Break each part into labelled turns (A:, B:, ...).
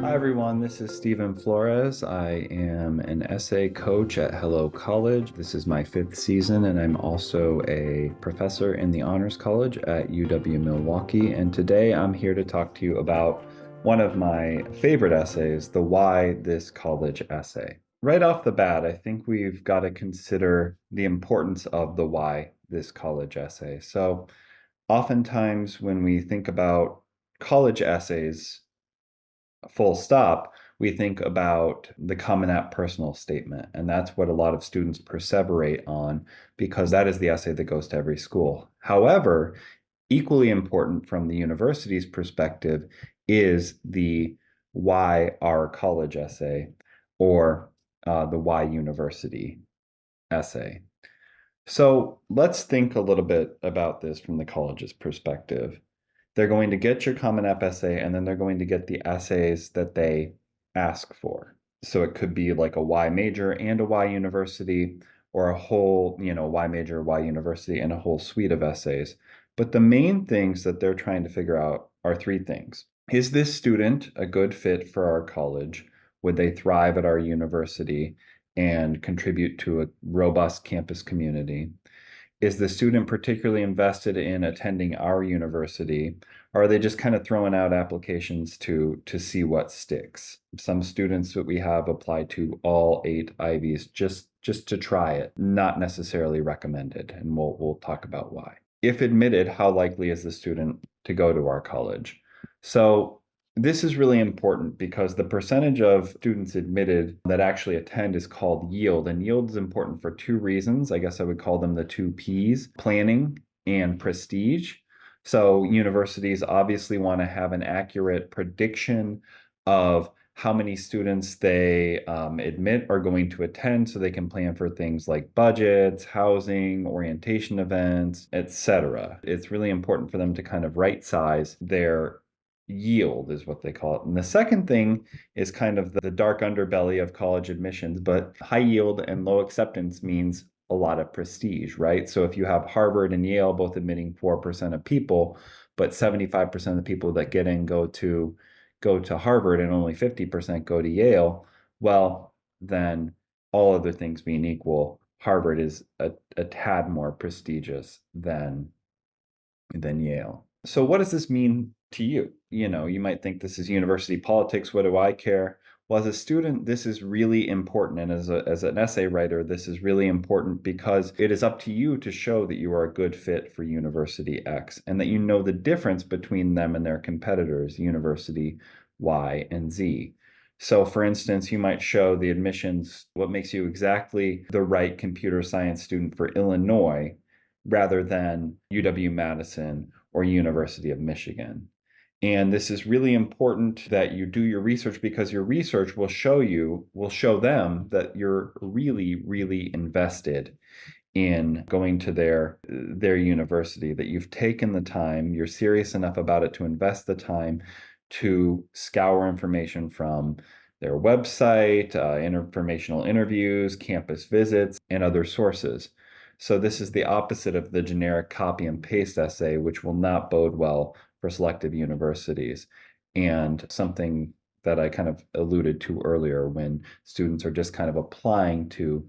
A: Hi everyone, this is Stephen Flores. I am an essay coach at Hello College. This is my fifth season, and I'm also a professor in the Honors College at UW-Milwaukee. And today I'm here to talk to you about one of my favorite essays, the Why This College essay. Right off the bat, I think we've got to consider the importance of the Why This College essay. So, oftentimes when we think about college essays, full stop, we think about the Common App personal statement. And that's what a lot of students perseverate on because that is the essay that goes to every school. However, equally important from the university's perspective is the Why Our College essay or the Why University essay. So let's think a little bit about this from the college's perspective. They're going to get your Common App essay, and then they're going to get the essays that they ask for. So it could be like a Y major and a Y university, or a whole, Y major, Y university, and a whole suite of essays. But the main things that they're trying to figure out are three things. Is this student a good fit for our college? Would they thrive at our university and contribute to a robust campus community? Is the student particularly invested in attending our university, or are they just kind of throwing out applications to see what sticks? Some students that we have apply to all 8 Ivies just to try it, not necessarily recommended, and we'll talk about why. If admitted, how likely is the student to go to our college? So this is really important because the percentage of students admitted that actually attend is called yield. And yield is important for two reasons. I guess I would call them the two P's, planning and prestige. So universities obviously want to have an accurate prediction of how many students they admit are going to attend so they can plan for things like budgets, housing, orientation events, etc. It's really important for them to kind of right size their yield is what they call it. And the second thing is kind of the dark underbelly of college admissions, but high yield and low acceptance means a lot of prestige, right? So if you have Harvard and Yale both admitting 4% of people, but 75% of the people that get in go to Harvard and only 50% go to Yale, well, then all other things being equal, Harvard is a tad more prestigious than Yale. So what does this mean to you? You might think this is university politics. What do I care? Well, as a student, this is really important. And as an essay writer, this is really important because it is up to you to show that you are a good fit for University X and that you know the difference between them and their competitors, University Y and Z. So, for instance, you might show the admissions what makes you exactly the right computer science student for Illinois rather than UW-Madison or University of Michigan. And this is really important that you do your research because your research will show them that you're really, really invested in going to their university, that you've taken the time, you're serious enough about it to invest the time to scour information from their website, informational interviews, campus visits, and other sources. So this is the opposite of the generic copy and paste essay, which will not bode well for selective universities, and something that I kind of alluded to earlier when students are just kind of applying to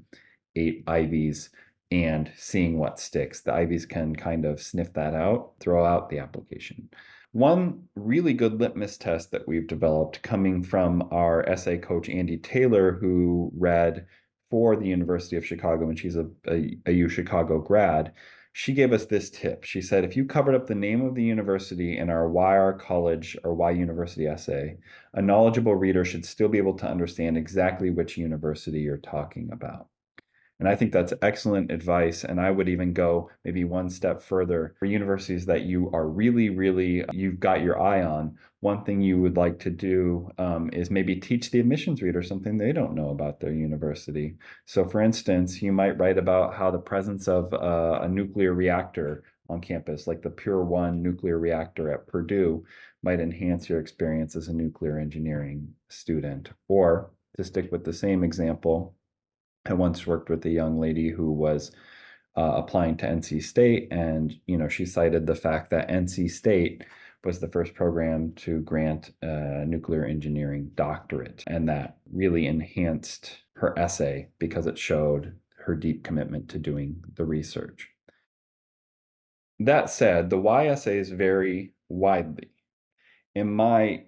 A: 8 Ivies and seeing what sticks. The Ivies can kind of sniff that out, throw out the application. One really good litmus test that we've developed coming from our essay coach, Andy Taylor, who read for the University of Chicago, and she's a U Chicago grad. She gave us this tip. She said, if you covered up the name of the university in our Why Our College or Why University essay, a knowledgeable reader should still be able to understand exactly which university you're talking about. And I think that's excellent advice. And I would even go maybe one step further for universities that you are really, really, you've got your eye on. One thing you would like to do is maybe teach the admissions reader something they don't know about their university. So, for instance, you might write about how the presence of a nuclear reactor on campus, like the Pure One nuclear reactor at Purdue, might enhance your experience as a nuclear engineering student. Or to stick with the same example, I once worked with a young lady who was applying to NC State, and she cited the fact that NC State was the first program to grant a nuclear engineering doctorate. And that really enhanced her essay because it showed her deep commitment to doing the research. That said, the why essays vary widely. And my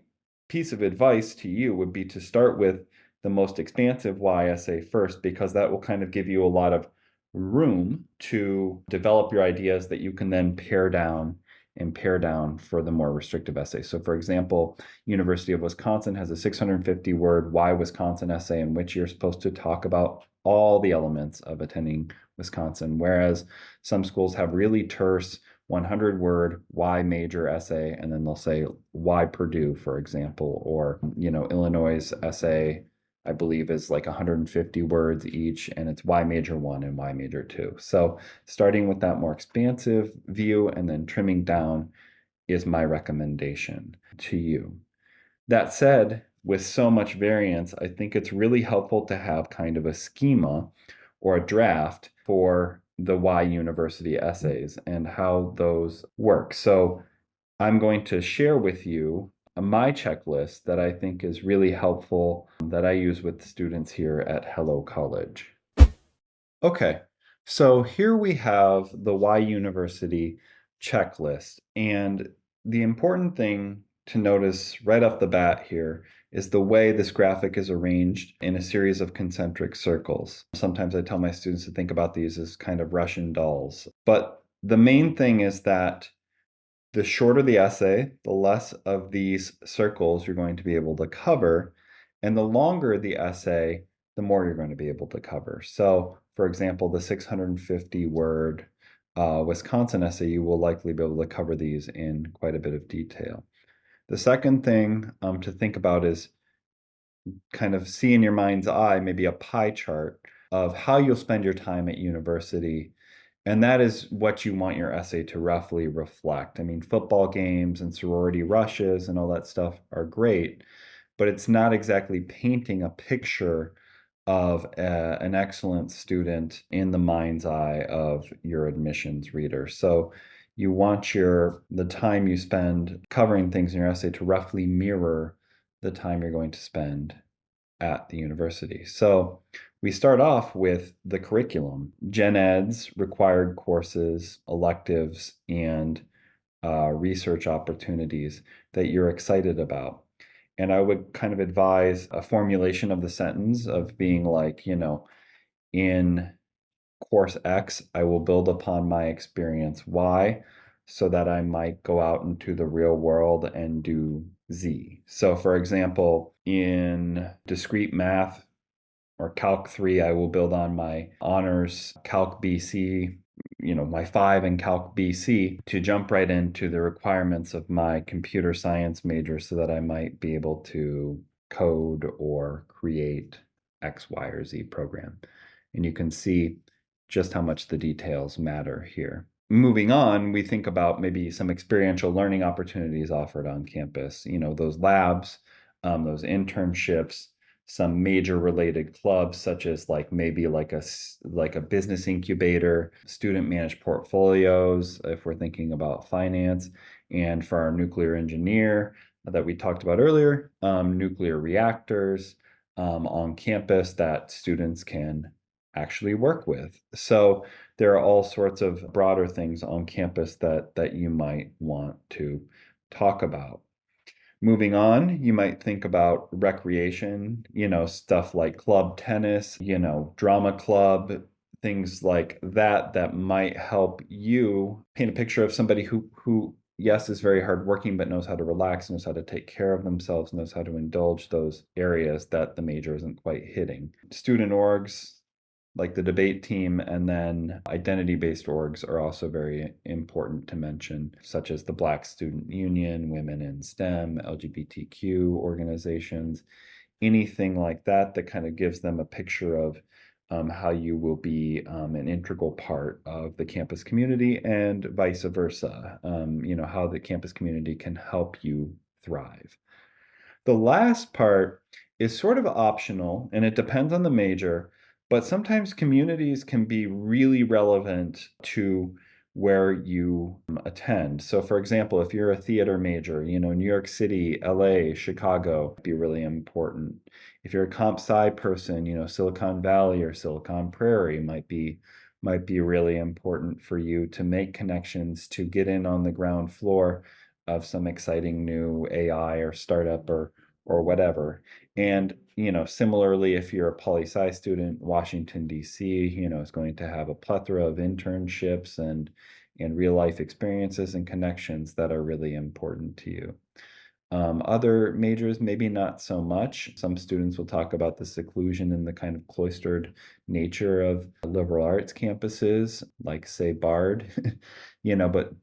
A: piece of advice to you would be to start with the most expansive why essay first, because that will kind of give you a lot of room to develop your ideas that you can then pare down and pare down for the more restrictive essays. So for example, University of Wisconsin has a 650 word why Wisconsin essay in which you're supposed to talk about all the elements of attending Wisconsin, whereas some schools have really terse 100-word why major essay, and then they'll say why Purdue, for example, or Illinois essay, I believe, is like 150 words each, and it's why major one and why major two. So starting with that more expansive view and then trimming down is my recommendation to you. That said, with so much variance, I think it's really helpful to have kind of a schema or a draft for the Y University essays and how those work. So I'm going to share with you my checklist that I think is really helpful that I use with students here at Hello College. Okay, so here we have the Y University checklist, and the important thing to notice right off the bat here is the way this graphic is arranged in a series of concentric circles. Sometimes I tell my students to think about these as kind of Russian dolls, but the main thing is that the shorter the essay, the less of these circles you're going to be able to cover, and the longer the essay, the more you're going to be able to cover. So, for example, the 650 word Wisconsin essay, you will likely be able to cover these in quite a bit of detail. The second thing to think about is kind of see in your mind's eye maybe a pie chart of how you'll spend your time at university. And that is what you want your essay to roughly reflect. I mean, football games and sorority rushes and all that stuff are great, but it's not exactly painting a picture of an excellent student in the mind's eye of your admissions reader. So you want the time you spend covering things in your essay to roughly mirror the time you're going to spend at the university. So we start off with the curriculum, gen eds, required courses, electives, and research opportunities that you're excited about. And I would kind of advise a formulation of the sentence of being like, in course X, I will build upon my experience Y so that I might go out into the real world and do Z. So, for example, in discrete math or Calc 3, I will build on my honors Calc BC, my 5 in Calc BC to jump right into the requirements of my computer science major so that I might be able to code or create X, Y, or Z program. And you can see just how much the details matter here. Moving on, we think about maybe some experiential learning opportunities offered on campus, those labs, those internships, some major related clubs such as maybe like a business incubator, student managed portfolios if we're thinking about finance, and for our nuclear engineer that we talked about earlier, nuclear reactors on campus that students can actually work with. So there are all sorts of broader things on campus that you might want to talk about. Moving on, you might think about recreation, stuff like club tennis, drama club, things like that might help you paint a picture of somebody who yes, is very hardworking, but knows how to relax, knows how to take care of themselves, knows how to indulge those areas that the major isn't quite hitting. Student orgs, like the debate team, and then identity-based orgs are also very important to mention, such as the Black Student Union, Women in STEM, LGBTQ organizations, anything like that kind of gives them a picture of how you will be an integral part of the campus community and vice versa, how the campus community can help you thrive. The last part is sort of optional and it depends on the major, but sometimes communities can be really relevant to where you attend. So, for example, if you're a theater major, New York City, LA, Chicago be really important. If you're a comp sci person, Silicon Valley or Silicon Prairie might be really important for you to make connections to get in on the ground floor of some exciting new AI or startup or whatever. And similarly, if you're a poli-sci student, Washington, D.C., is going to have a plethora of internships and real life experiences and connections that are really important to you. Other majors, maybe not so much. Some students will talk about the seclusion and the kind of cloistered nature of liberal arts campuses, like, say, Bard, but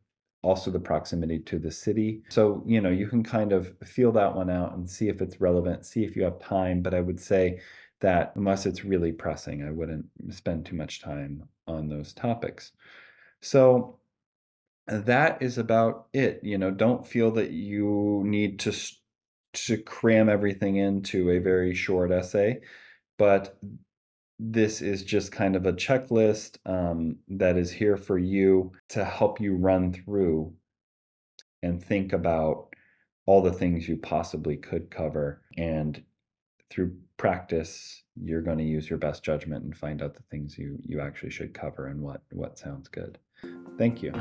A: also the proximity to the city. So, you can kind of feel that one out and see if it's relevant, see if you have time. But I would say that unless it's really pressing, I wouldn't spend too much time on those topics. So, that is about it. Don't feel that you need to cram everything into a very short essay, but this is just kind of a checklist that is here for you to help you run through and think about all the things you possibly could cover. And through practice, you're going to use your best judgment and find out the things you actually should cover and what sounds good. Thank you.